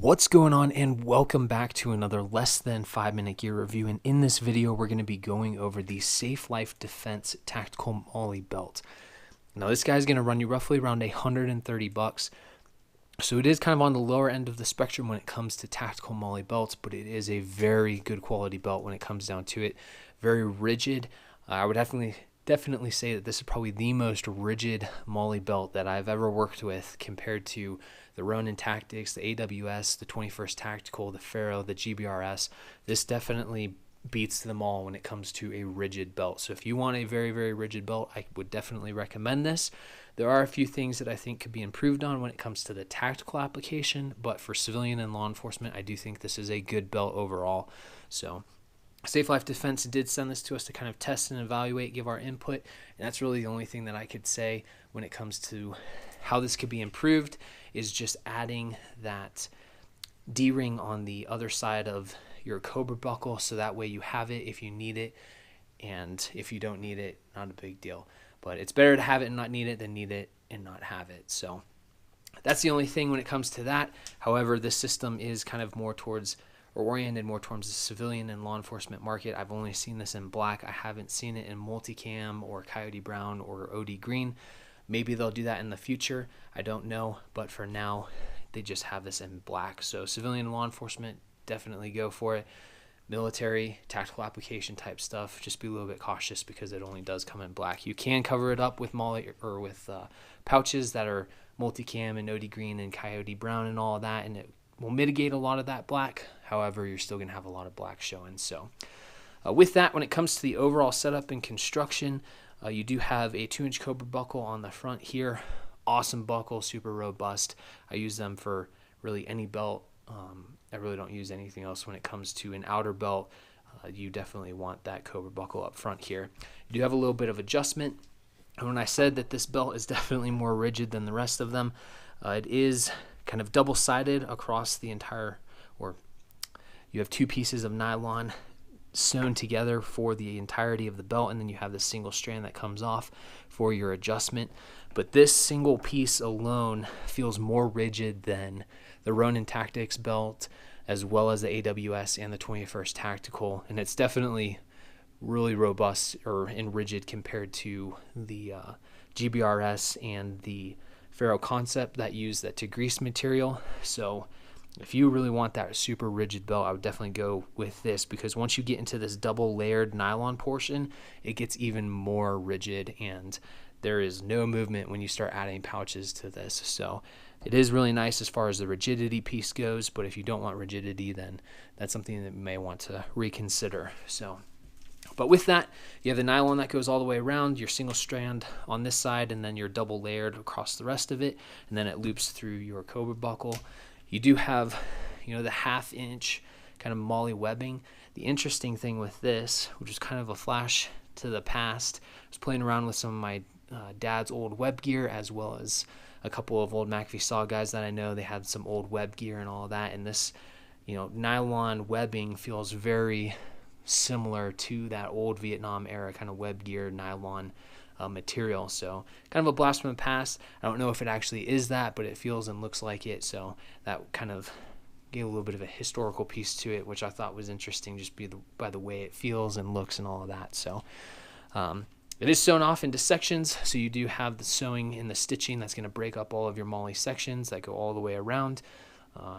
What's going on, and welcome back to another less than 5-minute gear review. And in this video we're going to be going over the Safe Life Defense Tactical MOLLE belt. Now this guy's going to run you roughly around $130, so it is kind of on the lower end of the spectrum when it comes to tactical MOLLE belts, but it is a very good quality belt when it comes down to it. Very rigid. I would definitely say that this is probably the most rigid MOLLE belt that I've ever worked with, compared to the Ronin Tactics, the AWS, the 21st Tactical, the Pharaoh, the GBRS. This definitely beats them all when it comes to a rigid belt. So if you want a very, very rigid belt, I would definitely recommend this. There are a few things that I think could be improved on when it comes to the tactical application, but for civilian and law enforcement, I do think this is a good belt overall. So Safe Life Defense did send this to us to kind of test and evaluate, give our input, and that's really the only thing that I could say when it comes to how this could be improved, is just adding that D-ring on the other side of your Cobra Buckle, so that way you have it if you need it, and if you don't need it, not a big deal. But it's better to have it and not need it than need it and not have it. So that's the only thing when it comes to that. However, this system is kind of more towards, or oriented more towards the civilian and law enforcement market. I've only seen this in black. I haven't seen it in multicam or coyote brown or OD green. Maybe they'll do that in the future. I don't know, but for now, they just have this in black. So civilian and law enforcement, definitely go for it. Military, tactical application type stuff, just be a little bit cautious because it only does come in black. You can cover it up with MOLLE or with pouches that are multicam and OD green and coyote brown and all of that, and it will mitigate a lot of that black. However, you're still going to have a lot of black showing. So with that, when it comes to the overall setup and construction, you do have a 2-inch Cobra Buckle on the front here. Awesome buckle, super robust. I use them for really any belt. I really don't use anything else when it comes to an outer belt. You definitely want that Cobra Buckle up front here. You do have a little bit of adjustment. And when I said that this belt is definitely more rigid than the rest of them, it is kind of double-sided across the entire, or you have two pieces of nylon sewn together for the entirety of the belt, and then you have the single strand that comes off for your adjustment. But this single piece alone feels more rigid than the Ronin Tactics belt, as well as the AWS and the 21st Tactical, and it's definitely really robust and rigid compared to the GBRS and the Pharaoh Concept that use that to grease material. So if you really want that super rigid belt, I would definitely go with this, because once you get into this double layered nylon portion, it gets even more rigid, and there is no movement when you start adding pouches to this. So it is really nice as far as the rigidity piece goes, but if you don't want rigidity, then that's something that you may want to reconsider. So, but with that, you have the nylon that goes all the way around, your single strand on this side, and then your double layered across the rest of it, and then it loops through your Cobra Buckle. You do have, the 1/2-inch kind of MOLLE webbing. The interesting thing with this, which is kind of a flash to the past, I was playing around with some of my dad's old web gear, as well as a couple of old McAfee Saw guys that I know. They had some old web gear and all of that, and this, nylon webbing feels very similar to that old Vietnam era kind of web gear nylon material. So kind of a blast from the past. I don't know if it actually is that, but it feels and looks like it. So that kind of gave a little bit of a historical piece to it, which I thought was interesting, just by the way it feels and looks and all of that. So it is sewn off into sections, so you do have the sewing and the stitching that's going to break up all of your MOLLE sections that go all the way around.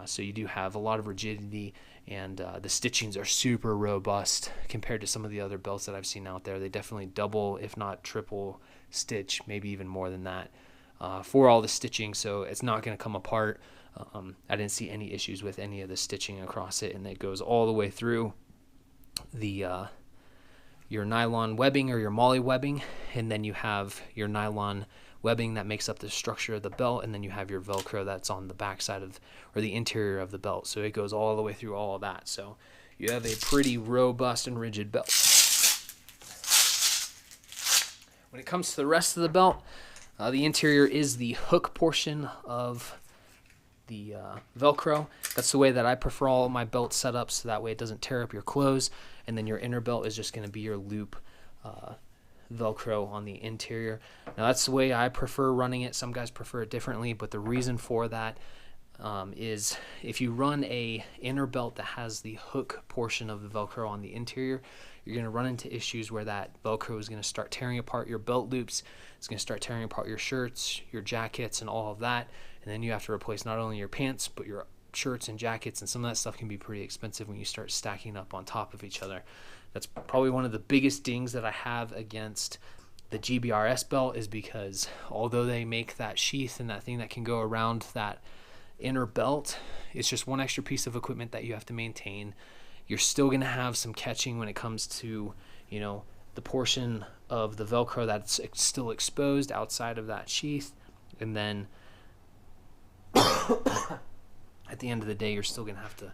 So you do have a lot of rigidity, and the stitchings are super robust compared to some of the other belts that I've seen out there. They definitely double, if not triple stitch, maybe even more than that, for all the stitching, so it's not going to come apart. I didn't see any issues with any of the stitching across it, and it goes all the way through the your nylon webbing or your MOLLE webbing, and then you have your nylon webbing that makes up the structure of the belt, and then you have your Velcro that's on the back side of, or the interior of the belt. So it goes all the way through all of that. So you have a pretty robust and rigid belt. When it comes to the rest of the belt, the interior is the hook portion of the Velcro. That's the way that I prefer all of my belts set up, so that way it doesn't tear up your clothes. And then your inner belt is just going to be your loop Velcro on the interior. Now that's the way I prefer running it. Some guys prefer it differently, but the reason for that is if you run a inner belt that has the hook portion of the Velcro on the interior, you're going to run into issues where that Velcro is going to start tearing apart your belt loops. It's going to start tearing apart your shirts, your jackets, and all of that. And then you have to replace not only your pants, but your shirts and jackets, and some of that stuff can be pretty expensive when you start stacking up on top of each other. That's probably one of the biggest dings that I have against the GBRS belt, is because although they make that sheath and that thing that can go around that inner belt, it's just one extra piece of equipment that you have to maintain. You're still going to have some catching when it comes to, you know, the portion of the Velcro that's still exposed outside of that sheath. And then at the end of the day, you're still going to have to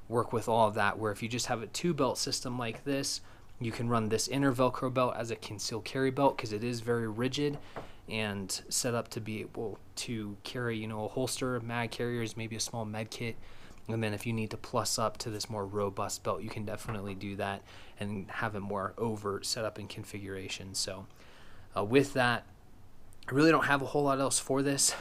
work with all of that, where if you just have a 2-belt system like this, you can run this inner Velcro belt as a concealed carry belt, because it is very rigid and set up to be able to carry, you know, a holster, mag carriers, maybe a small med kit. And then if you need to plus up to this more robust belt, you can definitely do that and have it more overt setup and configuration. So with that, I really don't have a whole lot else for this.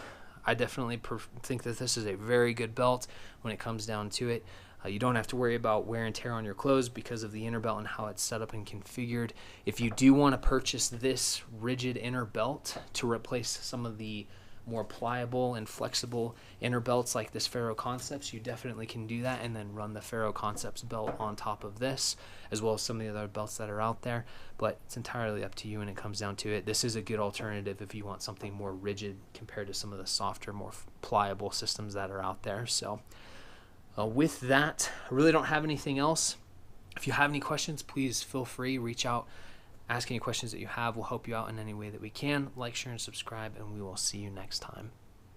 I definitely think that this is a very good belt when it comes down to it. You don't have to worry about wear and tear on your clothes because of the inner belt and how it's set up and configured. If you do want to purchase this rigid inner belt to replace some of the more pliable and flexible inner belts like this Faro Concepts, you definitely can do that and then run the Faro Concepts belt on top of this, as well as some of the other belts that are out there. But it's entirely up to you when it comes down to it. This is a good alternative if you want something more rigid compared to some of the softer, more pliable systems that are out there. So with that, I really don't have anything else. If you have any questions, please feel free, reach out, ask any questions that you have. We'll help you out in any way that we can. Like, share, and subscribe, and we will see you next time.